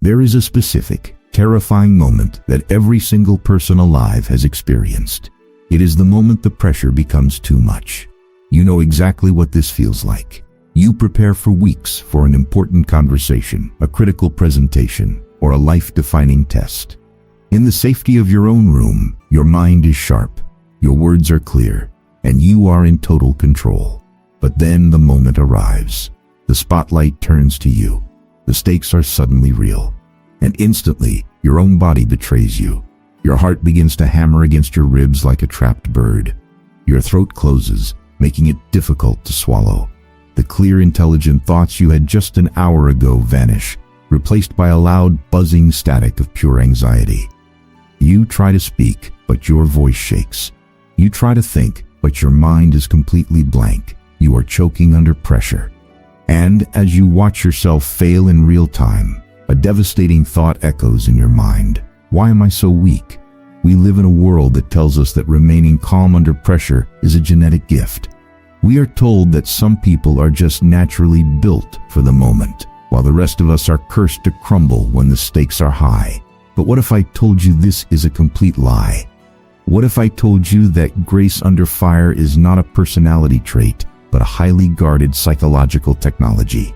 There is a specific, terrifying moment that every single person alive has experienced. It is the moment the pressure becomes too much. You know exactly what this feels like. You prepare for weeks for an important conversation, a critical presentation, or a life-defining test. In the safety of your own room, your mind is sharp, your words are clear, and you are in total control. But then the moment arrives. The spotlight turns to you. The stakes are suddenly real. And instantly, your own body betrays you. Your heart begins to hammer against your ribs like a trapped bird. Your throat closes, making it difficult to swallow. The clear, intelligent thoughts you had just an hour ago vanish, replaced by a loud, buzzing static of pure anxiety. You try to speak, but your voice shakes. You try to think, but your mind is completely blank. You are choking under pressure. And as you watch yourself fail in real time, a devastating thought echoes in your mind. Why am I so weak? We live in a world that tells us that remaining calm under pressure is a genetic gift. We are told that some people are just naturally built for the moment, while the rest of us are cursed to crumble when the stakes are high. But what if I told you this is a complete lie? What if I told you that grace under fire is not a personality trait, but a highly guarded psychological technology?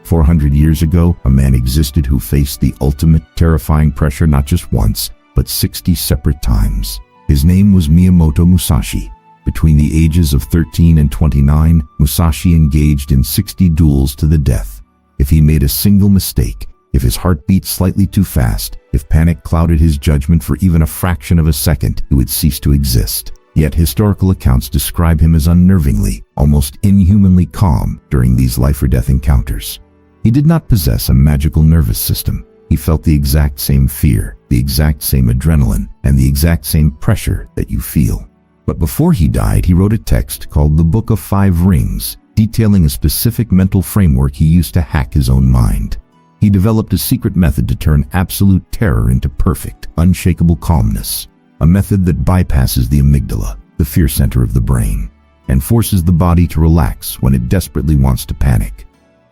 400 years ago, a man existed who faced the ultimate terrifying pressure not just once, but 60 separate times. His name was Miyamoto Musashi. Between the ages of 13 and 29, Musashi engaged in 60 duels to the death. If he made a single mistake, if his heart beat slightly too fast, if panic clouded his judgment for even a fraction of a second, he would cease to exist. Yet historical accounts describe him as unnervingly, almost inhumanly calm during these life-or-death encounters. He did not possess a magical nervous system. He felt the exact same fear, the exact same adrenaline, and the exact same pressure that you feel. But before he died, he wrote a text called The Book of Five Rings, detailing a specific mental framework he used to hack his own mind. He developed a secret method to turn absolute terror into perfect, unshakable calmness, a method that bypasses the amygdala, the fear center of the brain, and forces the body to relax when it desperately wants to panic.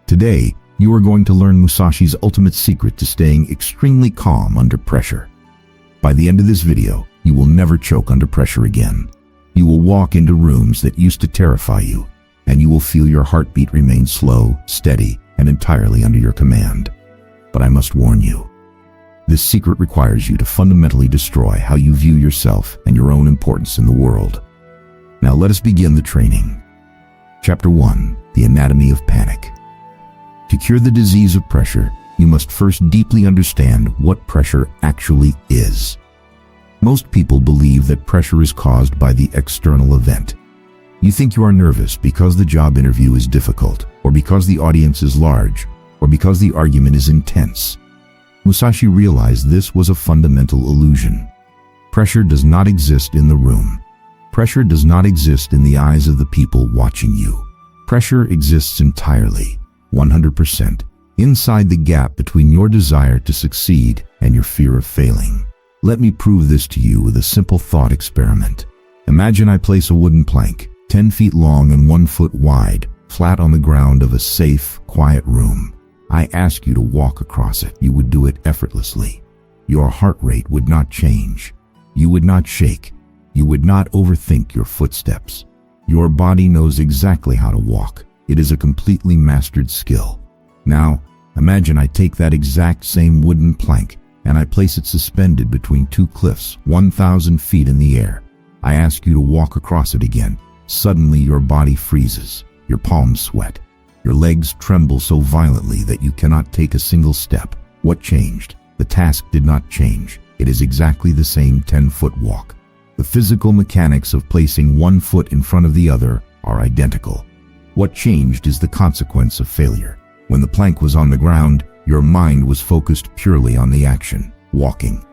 Today, you are going to learn Musashi's ultimate secret to staying extremely calm under pressure. By the end of this video, you will never choke under pressure again. You will walk into rooms that used to terrify you, and you will feel your heartbeat remain slow, steady, and entirely under your command. But I must warn you, this secret requires you to fundamentally destroy how you view yourself and your own importance in the world. Now let us begin the training. Chapter 1: The Anatomy of Panic. To cure the disease of pressure, you must first deeply understand what pressure actually is. Most people believe that pressure is caused by the external event. You think you are nervous because the job interview is difficult, or because the audience is large, or because the argument is intense. Musashi realized this was a fundamental illusion. Pressure does not exist in the room. Pressure does not exist in the eyes of the people watching you. Pressure exists entirely, 100%, inside the gap between your desire to succeed and your fear of failing. Let me prove this to you with a simple thought experiment. Imagine I place a wooden plank, 10 feet long and 1 foot wide, flat on the ground of a safe, quiet room. I ask you to walk across it. You would do it effortlessly. Your heart rate would not change. You would not shake. You would not overthink your footsteps. Your body knows exactly how to walk. It is a completely mastered skill. Now, imagine I take that exact same wooden plank and I place it suspended between two cliffs, 1,000 feet in the air. I ask you to walk across it again. Suddenly your body freezes. Your palms sweat. Your legs tremble so violently that you cannot take a single step. What changed? The task did not change. It is exactly the same 10-foot walk. The physical mechanics of placing one foot in front of the other are identical. What changed is the consequence of failure. When the plank was on the ground, your mind was focused purely on the action, walking.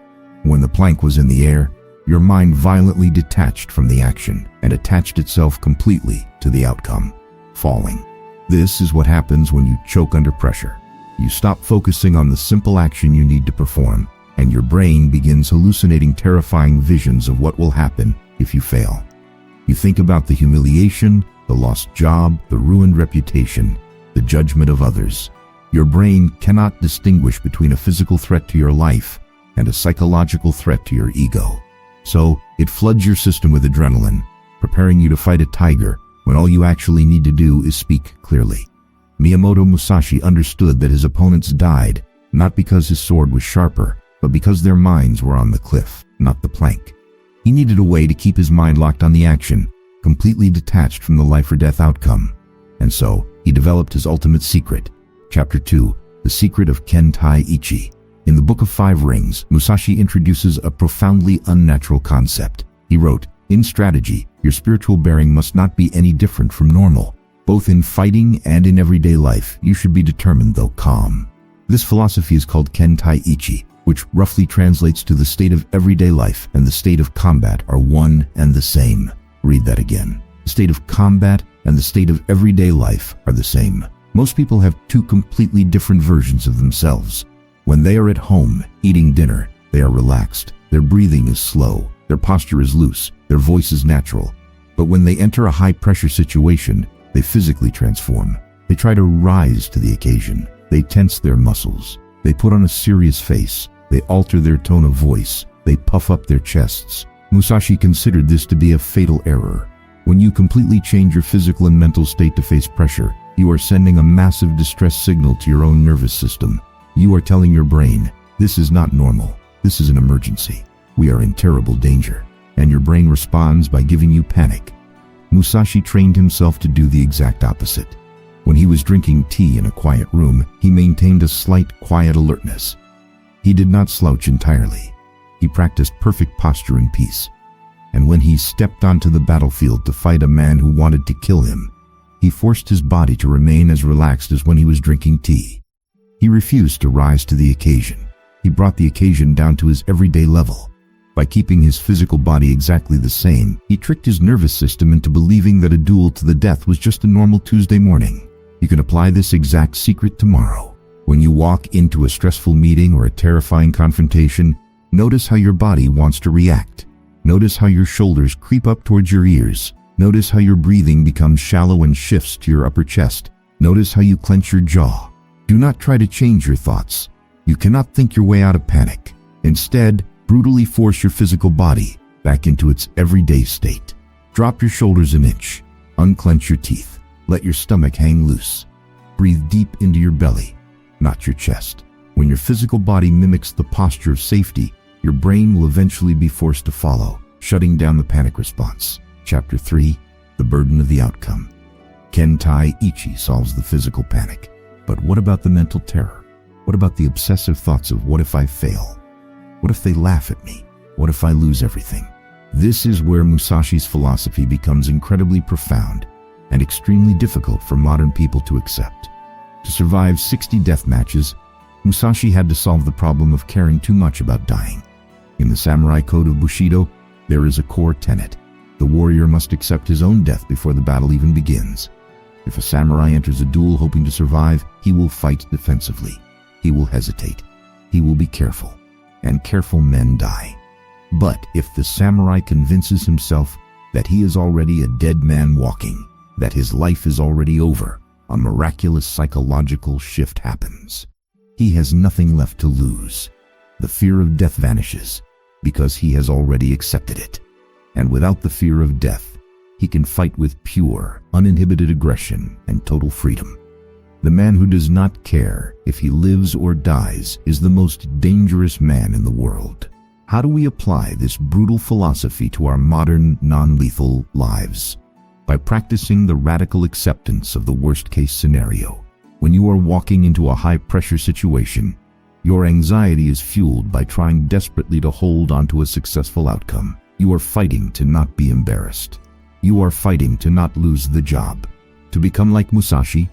When the plank was in the air, your mind violently detached from the action and attached itself completely to the outcome, falling. This is what happens when you choke under pressure. You stop focusing on the simple action you need to perform, and your brain begins hallucinating terrifying visions of what will happen if you fail. You think about the humiliation, the lost job, the ruined reputation, the judgment of others. Your brain cannot distinguish between a physical threat to your life and a psychological threat to your ego. So, it floods your system with adrenaline, preparing you to fight a tiger when all you actually need to do is speak clearly. Miyamoto Musashi understood that his opponents died not because his sword was sharper, but because their minds were on the cliff, not the plank. He needed a way to keep his mind locked on the action, completely detached from the life or death outcome. And so, he developed his ultimate secret. Chapter 2, The Secret of Ken Tai Icchi. In the Book of Five Rings, Musashi introduces a profoundly unnatural concept. He wrote, "In strategy, your spiritual bearing must not be any different from normal. Both in fighting and in everyday life, you should be determined though calm." This philosophy is called Ken Tai Icchi, which roughly translates to the state of everyday life and the state of combat are one and the same. Read that again. The state of combat and the state of everyday life are the same. Most people have two completely different versions of themselves. When they are at home, eating dinner, they are relaxed, their breathing is slow, their posture is loose, their voice is natural. But when they enter a high-pressure situation, they physically transform. They try to rise to the occasion. They tense their muscles. They put on a serious face. They alter their tone of voice. They puff up their chests. Musashi considered this to be a fatal error. When you completely change your physical and mental state to face pressure, you are sending a massive distress signal to your own nervous system. You are telling your brain, this is not normal. This is an emergency. We are in terrible danger. And your brain responds by giving you panic. Musashi trained himself to do the exact opposite. When he was drinking tea in a quiet room, he maintained a slight, quiet alertness. He did not slouch entirely. He practiced perfect posture and peace. And when he stepped onto the battlefield to fight a man who wanted to kill him, he forced his body to remain as relaxed as when he was drinking tea. He refused to rise to the occasion. He brought the occasion down to his everyday level. By keeping his physical body exactly the same, he tricked his nervous system into believing that a duel to the death was just a normal Tuesday morning. You can apply this exact secret tomorrow. When you walk into a stressful meeting or a terrifying confrontation, notice how your body wants to react. Notice how your shoulders creep up towards your ears. Notice how your breathing becomes shallow and shifts to your upper chest. Notice how you clench your jaw. Do not try to change your thoughts. You cannot think your way out of panic. Instead, brutally force your physical body back into its everyday state. Drop your shoulders an inch. Unclench your teeth. Let your stomach hang loose. Breathe deep into your belly, not your chest. When your physical body mimics the posture of safety, your brain will eventually be forced to follow, shutting down the panic response. Chapter 3, The Burden of the Outcome. Ken Tai Icchi solves the physical panic. But what about the mental terror? What about the obsessive thoughts of what if I fail? What if they laugh at me? What if I lose everything? This is where Musashi's philosophy becomes incredibly profound and extremely difficult for modern people to accept. To survive 60 death matches, Musashi had to solve the problem of caring too much about dying. In the samurai code of Bushido, there is a core tenet. The warrior must accept his own death before the battle even begins. If a samurai enters a duel hoping to survive, he will fight defensively. He will hesitate. He will be careful. And careful men die. But if the samurai convinces himself that he is already a dead man walking, that his life is already over, a miraculous psychological shift happens. He has nothing left to lose. The fear of death vanishes because he has already accepted it. And without the fear of death, he can fight with pure, uninhibited aggression and total freedom. The man who does not care if he lives or dies is the most dangerous man in the world. How do we apply this brutal philosophy to our modern, non-lethal lives? By practicing the radical acceptance of the worst-case scenario. When you are walking into a high-pressure situation, your anxiety is fueled by trying desperately to hold onto a successful outcome. You are fighting to not be embarrassed. You are fighting to not lose the job. To become like Musashi,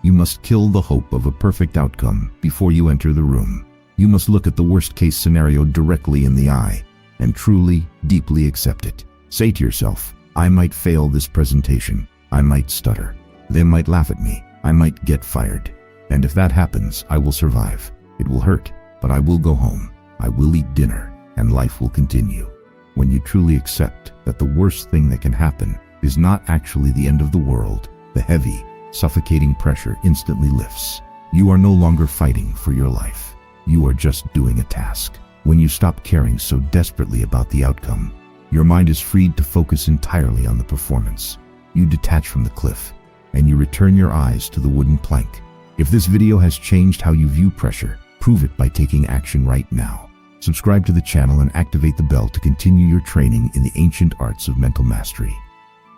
you must kill the hope of a perfect outcome before you enter the room. You must look at the worst-case scenario directly in the eye and truly, deeply accept it. Say to yourself, I might fail this presentation. I might stutter. They might laugh at me. I might get fired. And if that happens, I will survive. It will hurt, but I will go home. I will eat dinner, and life will continue. When you truly accept that the worst thing that can happen is not actually the end of the world, the heavy, suffocating pressure instantly lifts. You are no longer fighting for your life. You are just doing a task. When you stop caring so desperately about the outcome, your mind is freed to focus entirely on the performance. You detach from the cliff, and you return your eyes to the wooden plank. If this video has changed how you view pressure, prove it by taking action right now. Subscribe to the channel and activate the bell to continue your training in the ancient arts of mental mastery.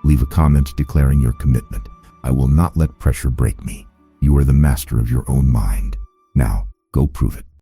Leave a comment declaring your commitment. I will not let pressure break me. You are the master of your own mind. Now, go prove it.